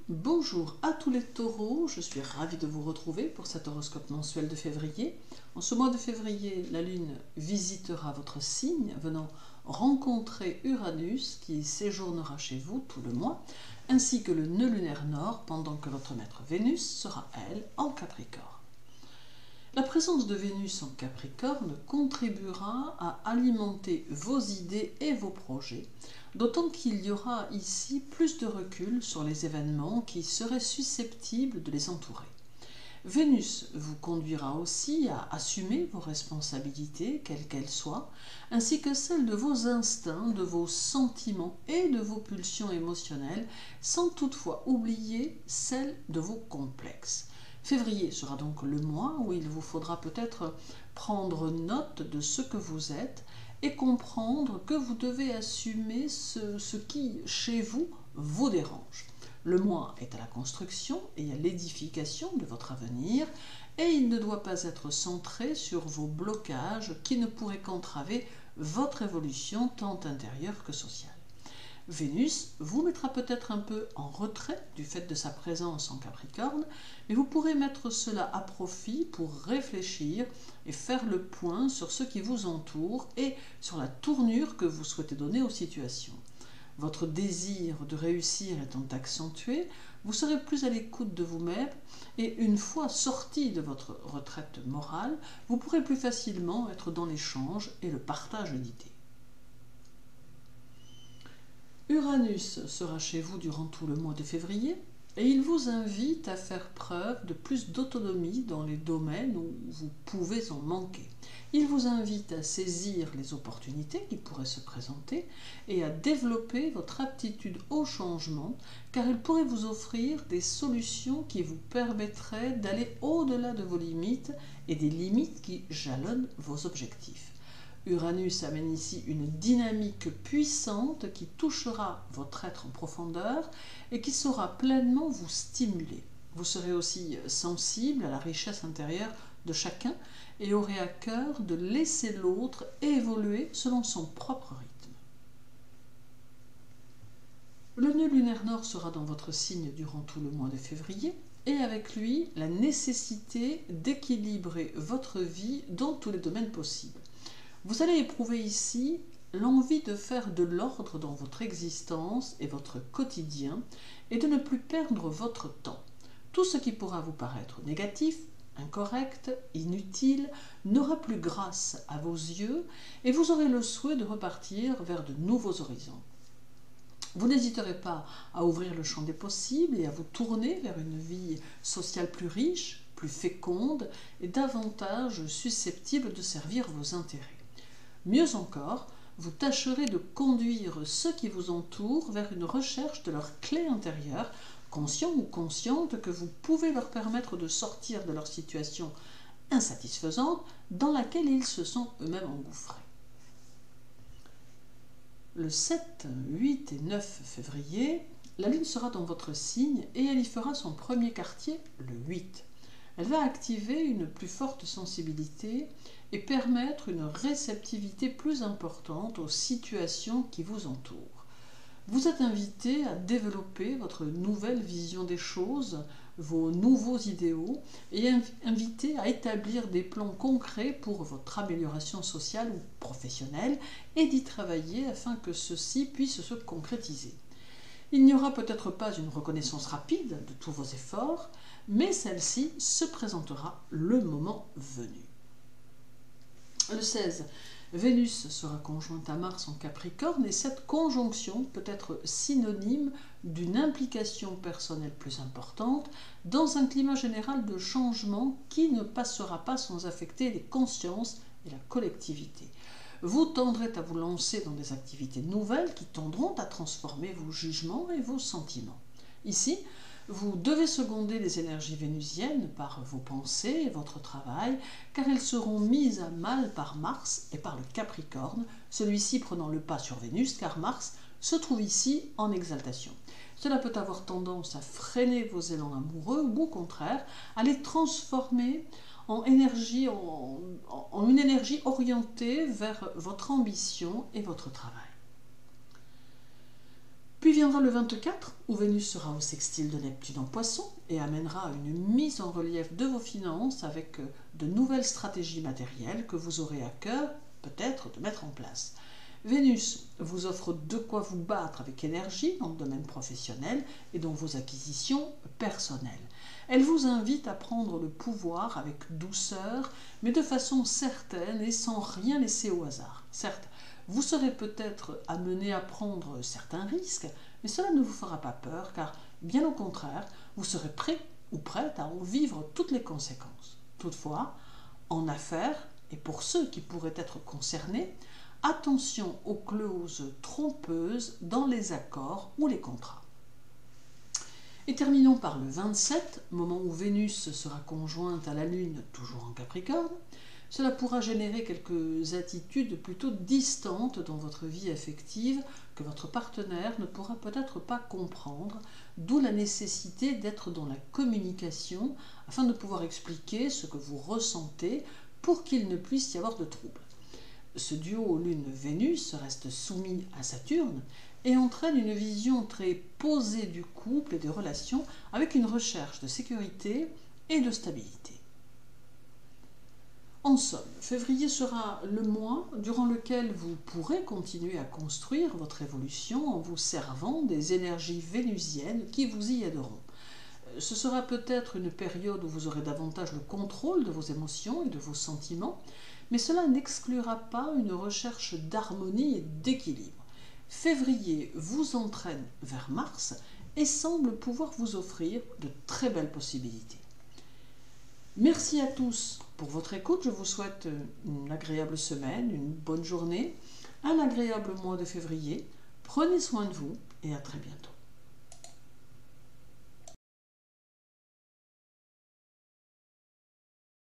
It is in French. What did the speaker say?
Bonjour à tous les taureaux, je suis ravie de vous retrouver pour cet horoscope mensuel de février. En ce mois de février, la Lune visitera votre signe, venant rencontrer Uranus qui séjournera chez vous tout le mois, ainsi que le nœud lunaire nord, pendant que votre maître Vénus sera, elle, en Capricorne. La présence de Vénus en Capricorne contribuera à alimenter vos idées et vos projets, d'autant qu'il y aura ici plus de recul sur les événements qui seraient susceptibles de les entourer. Vénus vous conduira aussi à assumer vos responsabilités, quelles qu'elles soient, ainsi que celles de vos instincts, de vos sentiments et de vos pulsions émotionnelles, sans toutefois oublier celles de vos complexes. Février sera donc le mois où il vous faudra peut-être prendre note de ce que vous êtes et comprendre que vous devez assumer ce qui, chez vous, vous dérange. Le mois est à la construction et à l'édification de votre avenir et il ne doit pas être centré sur vos blocages qui ne pourraient qu'entraver votre évolution tant intérieure que sociale. Vénus vous mettra peut-être un peu en retrait du fait de sa présence en Capricorne, mais vous pourrez mettre cela à profit pour réfléchir et faire le point sur ce qui vous entoure et sur la tournure que vous souhaitez donner aux situations. Votre désir de réussir étant accentué, vous serez plus à l'écoute de vous-même et une fois sorti de votre retraite morale, vous pourrez plus facilement être dans l'échange et le partage d'idées. Uranus sera chez vous durant tout le mois de février et il vous invite à faire preuve de plus d'autonomie dans les domaines où vous pouvez en manquer. Il vous invite à saisir les opportunités qui pourraient se présenter et à développer votre aptitude au changement car il pourrait vous offrir des solutions qui vous permettraient d'aller au-delà de vos limites et des limites qui jalonnent vos objectifs. Uranus amène ici une dynamique puissante qui touchera votre être en profondeur et qui saura pleinement vous stimuler. Vous serez aussi sensible à la richesse intérieure de chacun et aurez à cœur de laisser l'autre évoluer selon son propre rythme. Le nœud lunaire nord sera dans votre signe durant tout le mois de février et avec lui la nécessité d'équilibrer votre vie dans tous les domaines possibles. Vous allez éprouver ici l'envie de faire de l'ordre dans votre existence et votre quotidien et de ne plus perdre votre temps. Tout ce qui pourra vous paraître négatif, incorrect, inutile, n'aura plus grâce à vos yeux et vous aurez le souhait de repartir vers de nouveaux horizons. Vous n'hésiterez pas à ouvrir le champ des possibles et à vous tourner vers une vie sociale plus riche, plus féconde et davantage susceptible de servir vos intérêts. Mieux encore, vous tâcherez de conduire ceux qui vous entourent vers une recherche de leur clé intérieure, conscient ou consciente que vous pouvez leur permettre de sortir de leur situation insatisfaisante dans laquelle ils se sont eux-mêmes engouffrés. Le 7, 8 et 9 février, la Lune sera dans votre signe et elle y fera son premier quartier, le 8. Elle va activer une plus forte sensibilité et permettre une réceptivité plus importante aux situations qui vous entourent. Vous êtes invité à développer votre nouvelle vision des choses, vos nouveaux idéaux et invité à établir des plans concrets pour votre amélioration sociale ou professionnelle et d'y travailler afin que ceci puisse se concrétiser. Il n'y aura peut-être pas une reconnaissance rapide de tous vos efforts, mais celle-ci se présentera le moment venu. Le 16, Vénus sera conjointe à Mars en Capricorne et cette conjonction peut être synonyme d'une implication personnelle plus importante dans un climat général de changement qui ne passera pas sans affecter les consciences et la collectivité. Vous tendrez à vous lancer dans des activités nouvelles qui tendront à transformer vos jugements et vos sentiments. Ici, vous devez seconder les énergies vénusiennes par vos pensées et votre travail, car elles seront mises à mal par Mars et par le Capricorne, celui-ci prenant le pas sur Vénus, car Mars se trouve ici en exaltation. Cela peut avoir tendance à freiner vos élans amoureux ou au contraire à les transformer en une énergie orientée vers votre ambition et votre travail. Puis viendra le 24, où Vénus sera au sextile de Neptune en Poisson et amènera une mise en relief de vos finances avec de nouvelles stratégies matérielles que vous aurez à cœur peut-être de mettre en place. Vénus vous offre de quoi vous battre avec énergie dans le domaine professionnel et dans vos acquisitions personnelles. Elle vous invite à prendre le pouvoir avec douceur, mais de façon certaine et sans rien laisser au hasard. Certes, vous serez peut-être amené à prendre certains risques, mais cela ne vous fera pas peur, car bien au contraire, vous serez prêt ou prête à en vivre toutes les conséquences. Toutefois, en affaires, et pour ceux qui pourraient être concernés, attention aux clauses trompeuses dans les accords ou les contrats. Et terminons par le 27, moment où Vénus sera conjointe à la Lune, toujours en Capricorne. Cela pourra générer quelques attitudes plutôt distantes dans votre vie affective que votre partenaire ne pourra peut-être pas comprendre, d'où la nécessité d'être dans la communication afin de pouvoir expliquer ce que vous ressentez pour qu'il ne puisse y avoir de troubles. Ce duo Lune-Vénus reste soumis à Saturne et entraîne une vision très posée du couple et des relations avec une recherche de sécurité et de stabilité. En somme, février sera le mois durant lequel vous pourrez continuer à construire votre évolution en vous servant des énergies vénusiennes qui vous y aideront. Ce sera peut-être une période où vous aurez davantage le contrôle de vos émotions et de vos sentiments, mais cela n'exclura pas une recherche d'harmonie et d'équilibre. Février vous entraîne vers Mars et semble pouvoir vous offrir de très belles possibilités. Merci à tous pour votre écoute. Je vous souhaite une agréable semaine, une bonne journée, un agréable mois de février. Prenez soin de vous et à très bientôt.